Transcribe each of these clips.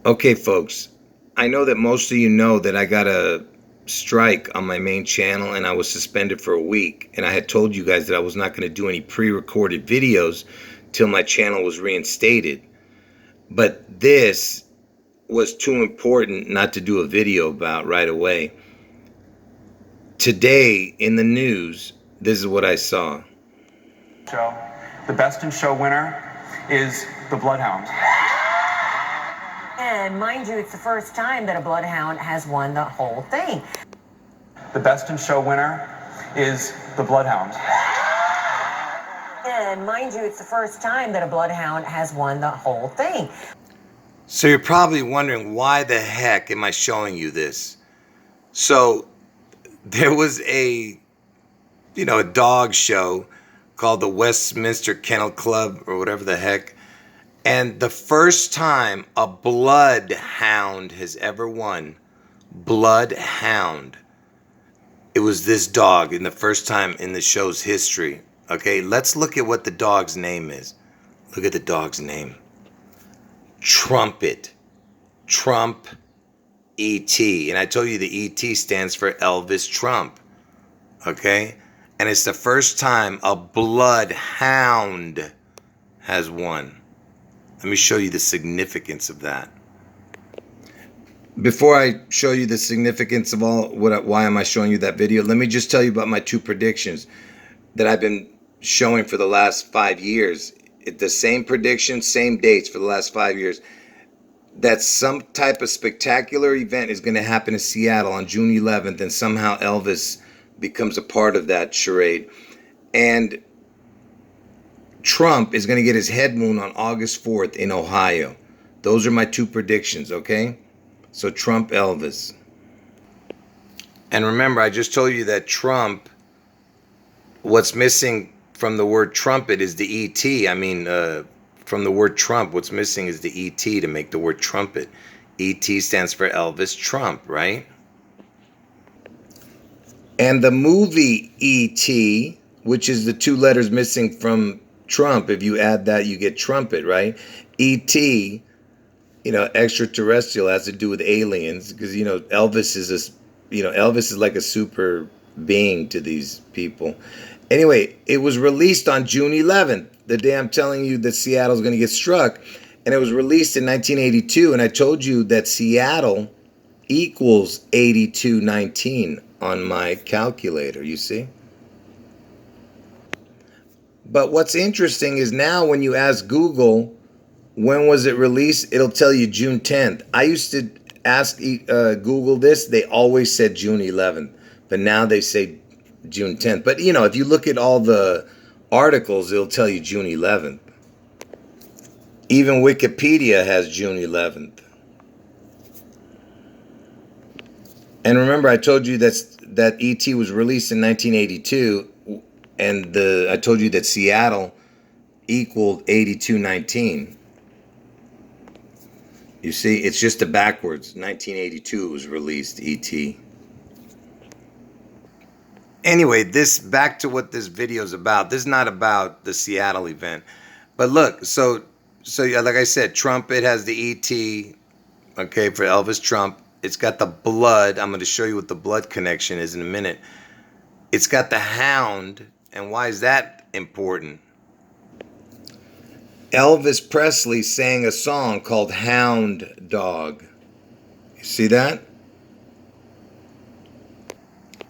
Okay, folks, I know that most of you know that I got a strike on my main channel and I was suspended for a week. And I had told you guys that I was not going to do any pre-recorded videos till my channel was reinstated. But this was too important not to do a video about right away. Today in the news, this is what I saw. The Best in Show winner is the Bloodhound. And mind you, it's the first time that a Bloodhound has won the whole thing. The Best in Show winner is the Bloodhound. And mind you, it's the first time that a Bloodhound has won the whole thing. So you're probably wondering, why the heck am I showing you this? So there was a dog show called the Westminster Kennel Club or whatever the heck. And the first time a bloodhound has ever won, bloodhound, it was this dog in the first time in the show's history. Okay, let's look at what the dog's name is. Look at the dog's name. Trumpet. Trump E.T. And I told you the E.T. stands for Elvis Trump. Okay? And it's the first time a bloodhound has won. Let me show you the significance of that. Before I show you the significance of why am I showing you that video, let me just tell you about my two predictions that I've been showing for the last 5 years. The same predictions, same dates for the last 5 years. That some type of spectacular event is going to happen in Seattle on June 11th, and somehow Elvis becomes a part of that charade. And Trump is going to get his head wound on August 4th in Ohio. Those are my two predictions, okay? So Trump, Elvis. And remember, I just told you that Trump, what's missing from the word trumpet is the E-T. I mean, from the word Trump, what's missing is the E-T to make the word trumpet. E-T stands for Elvis Trump, right? And the movie E.T., which is the two letters missing from Trump, if you add that, you get trumpet, right? E.T., extraterrestrial, has to do with aliens, because, Elvis is like a super being to these people. Anyway, it was released on June 11th, the day I'm telling you that Seattle's going to get struck. And it was released in 1982, and I told you that Seattle equals 8219 on my calculator, you see? But what's interesting is now when you ask Google, when was it released, it'll tell you June 10th. I used to ask Google this. They always said June 11th. But now they say June 10th. But, if you look at all the articles, it'll tell you June 11th. Even Wikipedia has June 11th. And remember, I told you that E.T. was released in 1982. And I told you that Seattle equaled 8219. You see, it's just the backwards. 1982 was released, E.T. Anyway, back to what this video is about. This is not about the Seattle event. But look, so yeah, like I said, trumpet has the E.T., okay, for Elvis Trump. It's got the blood. I'm going to show you what the blood connection is in a minute. It's got the hound. And why is that important? Elvis Presley sang a song called Hound Dog. You see that?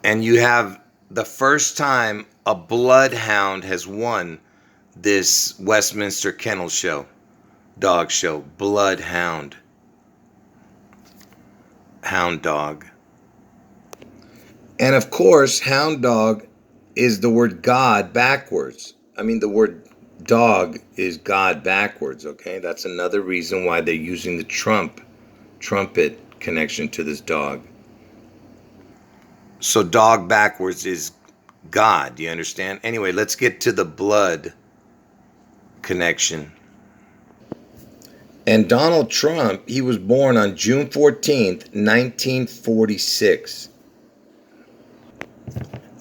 And you have the first time a bloodhound has won this Westminster Kennel Show, dog show, bloodhound, hound dog. And of course, hound dog is the word God backwards. I mean, the word dog is God backwards, okay? That's another reason why they're using the trumpet connection to this dog. So dog backwards is God, do you understand? Anyway, let's get to the blood connection. And Donald Trump, he was born on June 14th, 1946.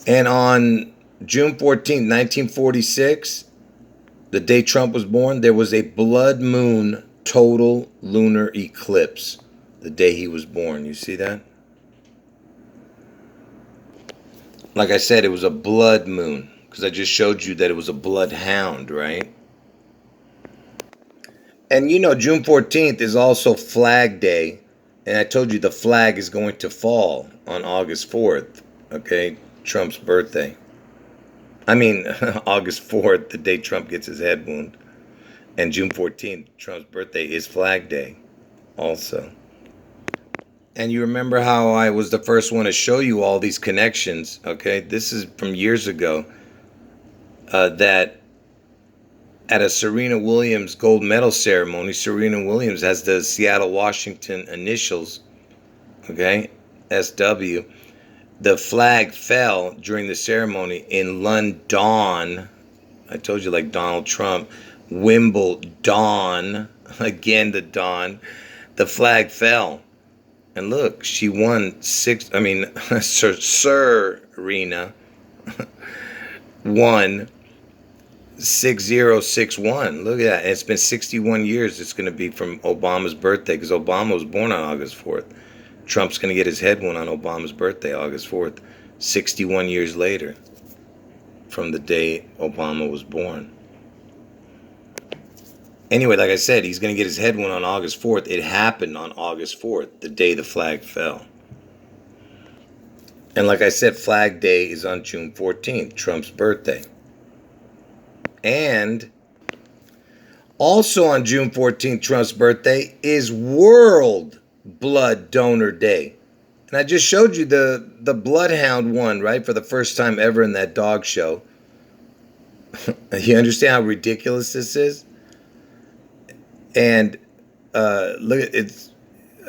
And on June 14th, 1946, the day Trump was born, there was a blood moon total lunar eclipse the day he was born. You see that? Like I said, it was a blood moon because I just showed you that it was a bloodhound, right? And you know, June 14th is also Flag Day. And I told you the flag is going to fall on August 4th. Okay? Trump's birthday. I mean, August 4th, the day Trump gets his head wound. And June 14th, Trump's birthday, is Flag Day also. And you remember how I was the first one to show you all these connections, okay? This is from years ago, that at a Serena Williams gold medal ceremony, Serena Williams has the Seattle, Washington initials, okay, SW. The flag fell during the ceremony in London. I told you, like Donald Trump. Wimbledon. Again, the Don. The flag fell. And look, she won Serena won 6061. Look at that. And it's been 61 years. It's going to be from Obama's birthday because Obama was born on August 4th. Trump's going to get his head wound on Obama's birthday, August 4th. 61 years later from the day Obama was born. Anyway, like I said, he's going to get his head wound on August 4th. It happened on August 4th, the day the flag fell. And like I said, Flag Day is on June 14th, Trump's birthday. And also on June 14th, Trump's birthday, is World Blood Donor Day. And I just showed you the Bloodhound one, right? For the first time ever in that dog show. You understand how ridiculous this is? And look, it's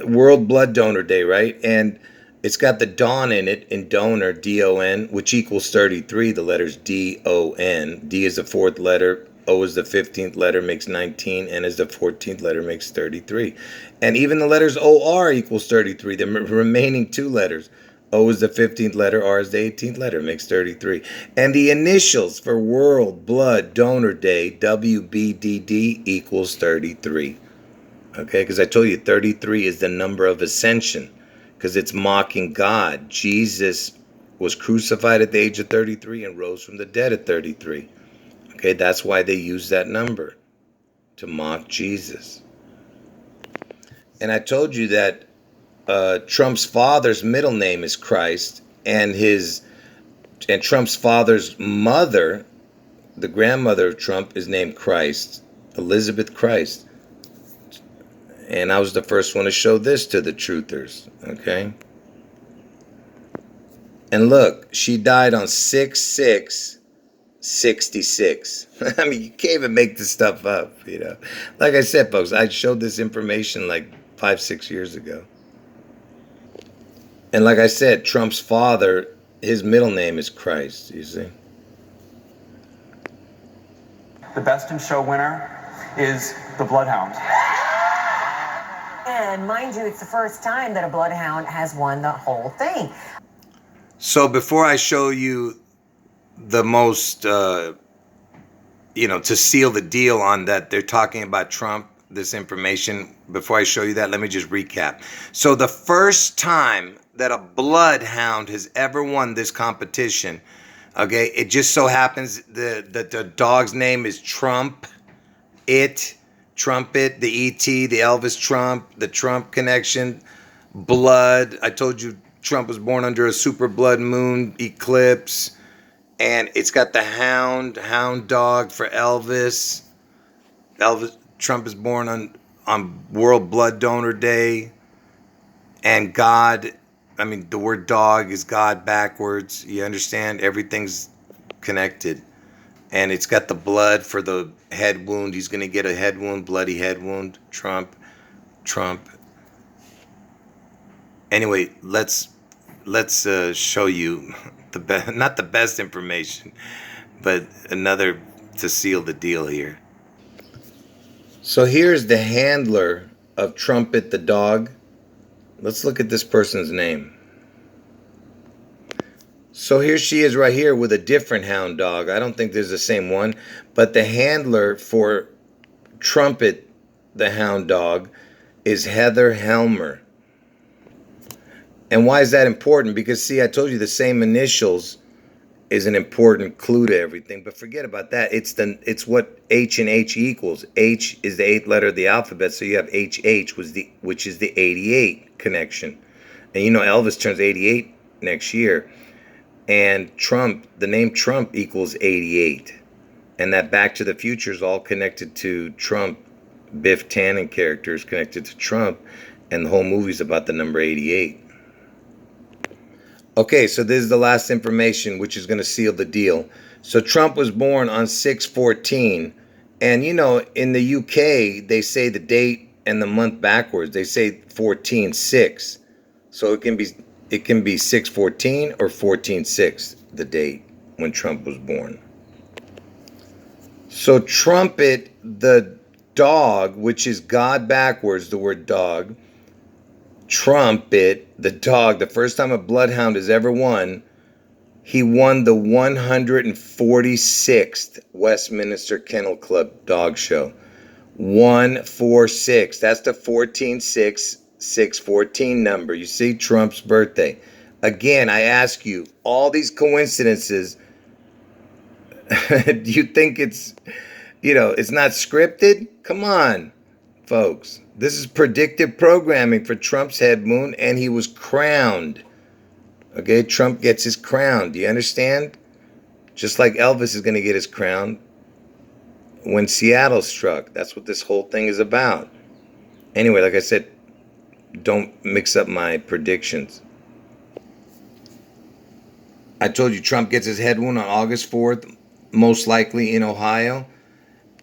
World Blood Donor Day, right? And it's got the Don in it, in donor, D-O-N, which equals 33, the letters D-O-N. D is the fourth letter, O is the 15th letter, makes 19, N is the 14th letter, makes 33. And even the letters O-R equals 33, the remaining two letters. O is the 15th letter, R is the 18th letter, makes 33. And the initials for World Blood Donor Day, WBDD, equals 33. Okay, because I told you 33 is the number of ascension, because it's mocking God. Jesus was crucified at the age of 33 and rose from the dead at 33. Okay, that's why they use that number, to mock Jesus. And I told you that Trump's father's middle name is Christ, and Trump's father's mother, the grandmother of Trump, is named Christ, Elizabeth Christ. And I was the first one to show this to the truthers, okay? And look, she died on 6/6/66. I mean, you can't even make this stuff up, you know. Like I said, folks, I showed this information like 5-6 years ago. And like I said, Trump's father, his middle name is Christ, you see. The Best in Show winner is the Bloodhound. And mind you, it's the first time that a bloodhound has won the whole thing. So before I show you the most, to seal the deal on that, they're talking about Trump, this information, before I show you that, let me just recap. So the first time that a bloodhound has ever won this competition, okay, it just so happens that the dog's name is Trump, Trumpet, the E.T., the Elvis Trump, the Trump connection, blood. I told you Trump was born under a super blood moon eclipse. And it's got the hound dog for Elvis. Trump is born on World Blood Donor Day. And God, the word dog is God backwards. You understand? Everything's connected. And it's got the blood for the head wound. He's going to get a head wound, bloody head wound. Trump. Anyway, let's show you not the best information, but another to seal the deal here. So here's the handler of Trumpet the dog. Let's look at this person's name. So here she is right here with a different hound dog. I don't think there's the same one, but the handler for Trumpet the hound dog is Heather Helmer. And why is that important? Because, see, I told you the same initials is an important clue to everything. But forget about that. It's what H and H equals. H is the 8th letter of the alphabet, so you have HH, which is the 88 connection. And you know Elvis turns 88 next year. And Trump, the name Trump equals 88. And that Back to the Future is all connected to Trump. Biff Tannen character is connected to Trump. And the whole movie's about the number 88. Okay, so this is the last information, which is going to seal the deal. So Trump was born on 6/14. And, you know, in the UK, they say the date and the month backwards. They say 14/6. So it can be 6/14 or 14/6, the date when Trump was born. So Trumpet, the dog, which is God backwards, the word dog. Trumpet, the dog, the first time a bloodhound has ever won, he won the 146th Westminster Kennel Club dog show. 146. That's the 14/6, 614 number. You see, Trump's birthday. Again, I ask you, all these coincidences, do you think it's not scripted? Come on, folks. This is predictive programming for Trump's head moon, and he was crowned. Okay, Trump gets his crown. Do you understand? Just like Elvis is going to get his crown when Seattle struck. That's what this whole thing is about. Anyway, like I said, don't mix up my predictions. I told you Trump gets his head wound on August 4th, most likely in Ohio.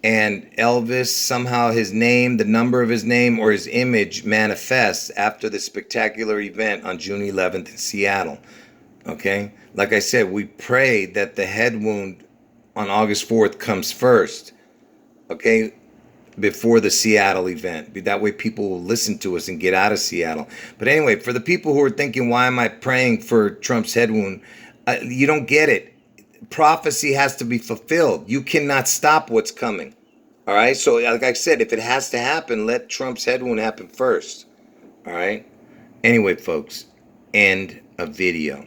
And Elvis, somehow his name, the number of his name, or his image manifests after the spectacular event on June 11th in Seattle. Okay? Like I said, we pray that the head wound on August 4th comes first. Okay? Before the Seattle event. That way people will listen to us and get out of Seattle. But anyway, for the people who are thinking, why am I praying for Trump's head wound? You don't get it. Prophecy has to be fulfilled. You cannot stop what's coming. All right? So like I said, if it has to happen, let Trump's head wound happen first. All right? Anyway, folks, end of video.